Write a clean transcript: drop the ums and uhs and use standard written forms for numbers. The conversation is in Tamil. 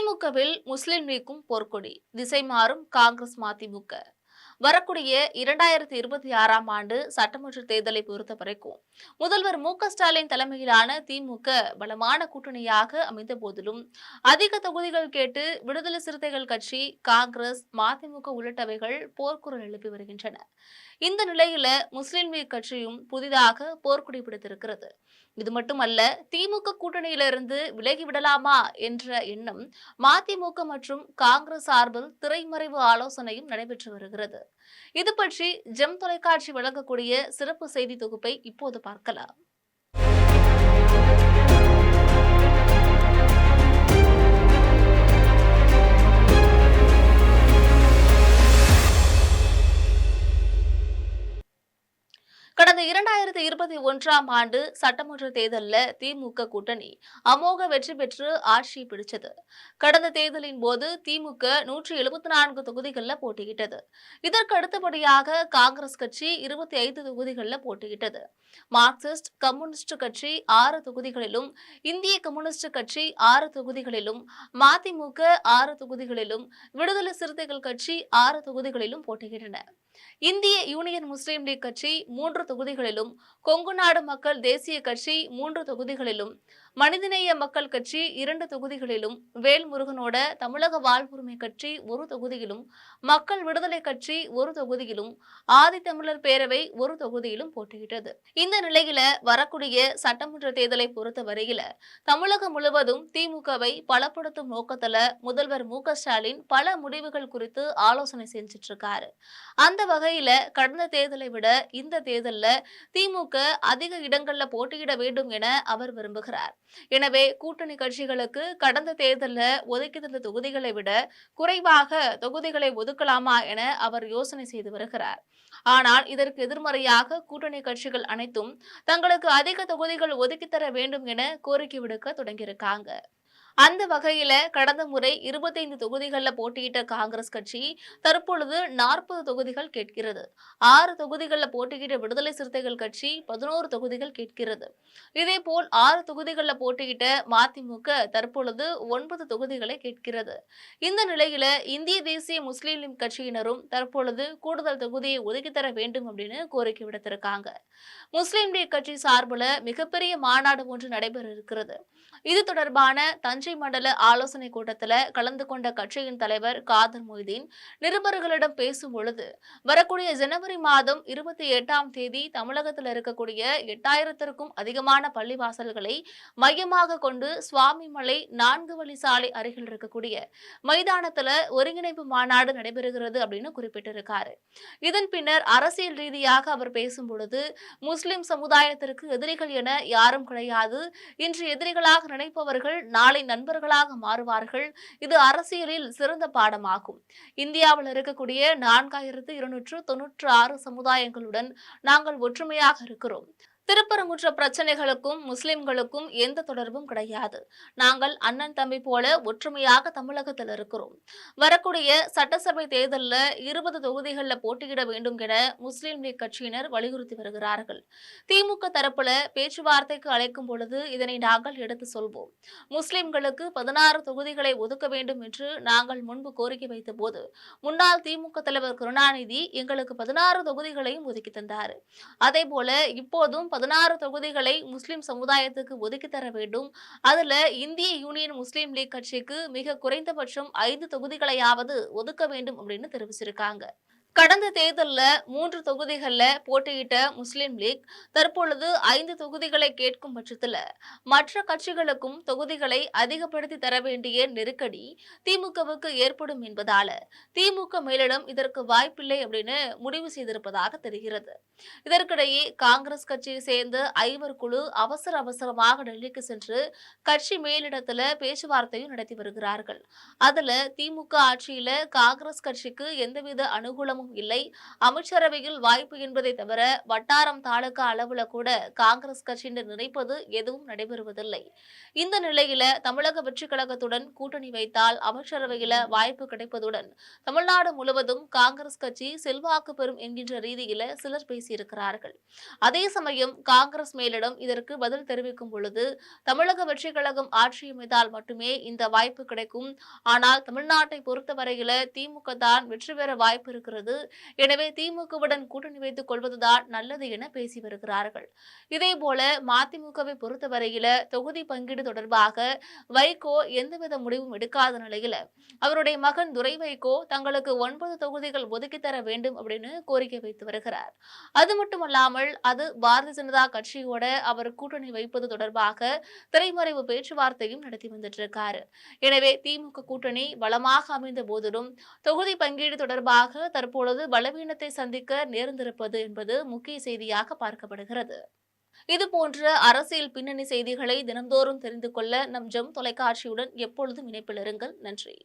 திமுகவில் முஸ்லிம் லீக்கும் போர்க்கொடி திசை மாறும் காங்கிரஸ் மதிமுக. வரக்கூடிய 2026ஆம் ஆண்டு சட்டமன்ற தேர்தலை பொறுத்தவரைக்கும் முதல்வர் மு.க. ஸ்டாலின் தலைமையிலான திமுக பலமான கூட்டணியாக அமைந்த போதிலும் அதிக தொகுதிகள் கேட்டு விடுதலை சிறுத்தைகள் கட்சி, காங்கிரஸ், மதிமுக உள்ளிட்டவைகள் போர்க்குரல் எழுப்பி வருகின்றன. இந்த நிலையில முஸ்லிம் லீக் கட்சியும் புதிதாக போர்க்குடி பிடித்திருக்கிறது. இது மட்டுமல்ல, திமுக கூட்டணியிலிருந்து விலகிவிடலாமா என்ற எண்ணம் மதிமுக மற்றும் காங்கிரஸ் சார்பில் திரைமறைவு ஆலோசனையும் நடைபெற்று வருகிறது. இது பற்றி ஜெம் தொலைக்காட்சி வழங்கக்கூடிய சிறப்பு செய்தி தொகுப்பை இப்போது பார்க்கலாம். கடந்த 2021ஆம் ஆண்டு சட்டமன்ற தேர்தலில் திமுக கூட்டணி அமோக வெற்றி பெற்று ஆட்சி பிடிச்சது. கடந்த தேர்தலின் போது திமுக 174 தொகுதிகளில் போட்டியிட்டது. இதற்கு அடுத்தபடியாக காங்கிரஸ் கட்சி 25 தொகுதிகளில் போட்டியிட்டது. மார்க்சிஸ்ட் கம்யூனிஸ்ட் கட்சி 6 தொகுதிகளிலும், இந்திய கம்யூனிஸ்ட் கட்சி 6 தொகுதிகளிலும், மதிமுக 6 தொகுதிகளிலும், விடுதலை சிறுத்தைகள் கட்சி 6 தொகுதிகளிலும் போட்டியிட்டன. இந்திய யூனியன் முஸ்லீம் லீக் கட்சி 3 தொகுதிகளிலும், கொங்கு நாடு மக்கள் தேசிய கட்சி 3 தொகுதிகளிலும், மனிதநேய மக்கள் கட்சி 2 தொகுதிகளிலும், வேல்முருகனோட தமிழக வாழ்வுரிமை கட்சி 1 தொகுதியிலும், மக்கள் விடுதலை கட்சி 1 தொகுதியிலும், ஆதித்தமிழர் பேரவை 1 தொகுதியிலும் போட்டியிட்டது. இந்த நிலையில வரக்கூடிய சட்டமன்ற தேர்தலை பொறுத்த வரையில தமிழகம் முழுவதும் திமுகவை பலப்படுத்தும் நோக்கத்துல முதல்வர் மு.க.ஸ்டாலின் பல முடிவுகள் குறித்து ஆலோசனை செஞ்சிட்டு இருக்காரு. அந்த வகையில கடந்த தேர்தலை விட இந்த தேர்தல்ல திமுக அதிக இடங்கள்ல போட்டியிட வேண்டும் என அவர் விரும்புகிறார். எனவே கூட்டணி கட்சிகளுக்கு கடந்த தேர்தல்ல ஒதுக்கியிருந்த தொகுதிகளை விட குறைவாக தொகுதிகளை ஒதுக்கலாமா என அவர் யோசனை செய்து வருகிறார். ஆனால் இதற்கு எதிர்மறையாக கூட்டணி கட்சிகள் அனைத்தும் தங்களுக்கு அதிக தொகுதிகள் ஒதுக்கித்தர வேண்டும் என கோரிக்கை விடுக்க தொடங்கியிருக்காங்க. அந்த வகையில கடந்த முறை 25 தொகுதிகளில் போட்டியிட்ட காங்கிரஸ் கட்சி தற்பொழுது 40 தொகுதிகள் கேட்கிறது. 6 தொகுதிகளில் போட்டியிட்ட விடுதலை சிறுத்தைகள் கட்சி 11 தொகுதிகள் கேட்கிறது. இதேபோல் 6 தொகுதிகளில் போட்டியிட்ட மதிமுக தற்பொழுது 9 தொகுதிகளை கேட்கிறது. இந்த நிலையில இந்திய தேசிய முஸ்லீம் லீக் கட்சியினரும் தற்பொழுது கூடுதல் தொகுதியை ஒதுக்கித்தர வேண்டும் அப்படின்னு கோரிக்கை விடுத்திருக்காங்க. முஸ்லீம் லீக் கட்சி சார்பில் மிகப்பெரிய மாநாடு ஒன்று நடைபெற இருக்கிறது. இது தொடர்பான தஞ்சை மண்டல ஆலோசனை கூட்டத்தில் கலந்து கொண்ட கட்சியின் தலைவர் காதர் மொய்தீன் நிருபர்களிடம் பேசும் பொழுது, வரக்கூடிய ஜனவரி மாதம் 28ஆம் தேதி தமிழகத்தில் இருக்கக்கூடிய 8000க்கும் அதிகமான பள்ளிவாசல்களை மையமாக கொண்டு சுவாமிமலை 4 வழி சாலை அருகில் இருக்கக்கூடிய மைதானத்துல ஒருங்கிணைப்பு மாநாடு நடைபெறுகிறது அப்படின்னு குறிப்பிட்டிருக்காரு. இதன் பின்னர் அரசியல் ரீதியாக அவர் பேசும் பொழுது, முஸ்லிம் சமுதாயத்திற்கு எதிரிகள் என யாரும் கிடையாது. இன்று எதிரிகளாக நினைப்பவர்கள் நாளை நண்பர்களாக மாறுவார்கள். இது அரசியலில் சிறந்த பாடமாகும். இந்தியாவில் இருக்கக்கூடிய 4296 சமுதாயங்களுடன் நாங்கள் ஒற்றுமையாக இருக்கிறோம். திருப்பரங்குன்ற பிரச்சனைகளுக்கும் முஸ்லிம்களுக்கும் எந்த தொடர்பும் கிடையாது. நாங்கள் அண்ணன் தம்பி போல ஒற்றுமையாக தமிழகத்தில் இருக்கிறோம். வரக்கூடிய சட்டசபை தேர்தலில் 20 தொகுதிகளில் போட்டியிட வேண்டும் என முஸ்லிம் லீக் கட்சியினர் வலியுறுத்தி வருகிறார்கள். திமுக தரப்புல பேச்சுவார்த்தைக்கு அழைக்கும் பொழுது இதனை நாங்கள் எடுத்து சொல்வோம். முஸ்லிம்களுக்கு 16 தொகுதிகளை ஒதுக்க வேண்டும் என்று நாங்கள் முன்பு கோரிக்கை வைத்த போது முன்னாள் திமுக தலைவர் கருணாநிதி எங்களுக்கு 16 தொகுதிகளையும் ஒதுக்கி தந்தார். அதே போல இப்போதும் 16 தொகுதிகளை முஸ்லிம் சமுதாயத்துக்கு ஒதுக்கி தர வேண்டும். அதுல இந்திய யூனியன் முஸ்லீம் லீக் கட்சிக்கு மிக குறைந்தபட்சம் 5 தொகுதிகளையாவது ஒதுக்க வேண்டும் அப்படின்னு தெரிவிச்சிருக்காங்க. கடந்த தேர்தலில் 3 தொகுதிகளில் போட்டியிட்ட முஸ்லிம் லீக் தற்பொழுது 5 தொகுதிகளை கேட்கும் பட்சத்தில் மற்ற கட்சிகளுக்கும் தொகுதிகளை அதிகப்படுத்தி தர வேண்டிய நெருக்கடி திமுகவுக்கு ஏற்படும் என்பதால திமுக மேலிடம் இதற்கு வாய்ப்பில்லை அப்படின்னு முடிவு செய்திருப்பதாக தெரிகிறது. இதற்கிடையே காங்கிரஸ் கட்சியை சேர்ந்த 5 குழு அவசரமாக டெல்லிக்கு சென்று கட்சி மேலிடத்துல பேச்சுவார்த்தையும் நடத்தி வருகிறார்கள். அதுல திமுக ஆட்சியில காங்கிரஸ் கட்சிக்கு எந்தவித அனுகூலமும் உற்சாகமும் இல்லை. அமைச்சரவையில் வாய்ப்பு என்பதை தவிர வட்டாரம் தாலுகா அளவுல கூட காங்கிரஸ் கட்சியினர் நினைப்பது எதுவும் நடைபெறுவதில்லை. இந்த நிலையில தமிழக வெற்றிக் கழகத்துடன் கூட்டணி வைத்தால் அமைச்சரவையில வாய்ப்பு கிடைப்பதுடன் தமிழ்நாடு முழுவதும் காங்கிரஸ் கட்சி செல்வாக்கு பெறும் என்கின்ற ரீதியில சிலர் பேசியிருக்கிறார்கள். அதே சமயம் காங்கிரஸ் மேலிடம் இதற்கு பதில் தெரிவிக்கும் பொழுது தமிழக வெற்றிக் கழகம் ஆட்சி அமைத்தால் மட்டுமே இந்த வாய்ப்பு கிடைக்கும். ஆனால் தமிழ்நாட்டை பொறுத்தவரையில திமுக தான் வெற்றி பெற வாய்ப்பு இருக்கிறது. எனவே திமுகவுடன் கூட்டணி வைத்துக் கொள்வதுதான் நல்லது என பேசி வருகிறார்கள். இதேபோல மதிமுகவை பொறுத்தவரையில தொகுதி பங்கீடு தொடர்பாக வைகோ எந்தவித முடிவும் எடுக்காத நிலையில அவருடைய மகன் துரை வைகோ தங்களுக்கு 9 தொகுதிகள் ஒதுக்கி தர வேண்டும் அப்படின்னு கோரிக்கை வைத்து வருகிறார். அது மட்டுமல்லாமல் அது பாரதிய ஜனதா கட்சியோட அவர் கூட்டணி வைப்பது தொடர்பாக திரைமறைவு பேச்சுவார்த்தையும் நடத்தி வந்துட்டு இருக்காரு. எனவே திமுக கூட்டணி பலமாக அமைந்த போதிலும் தொகுதி பங்கீடு தொடர்பாக தற்பொழுது பலவீனத்தை சந்திக்க நேர்ந்திருப்பது என்பது முக்கிய செய்தியாக பார்க்கப்படுகிறது. இதுபோன்ற அரசியல் பின்னணி செய்திகளை தினந்தோறும் தெரிந்து கொள்ள நம் ஜெம் தொலைக்காட்சியுடன் எப்பொழுதும் இணைப்பில் இருங்கள். நன்றி.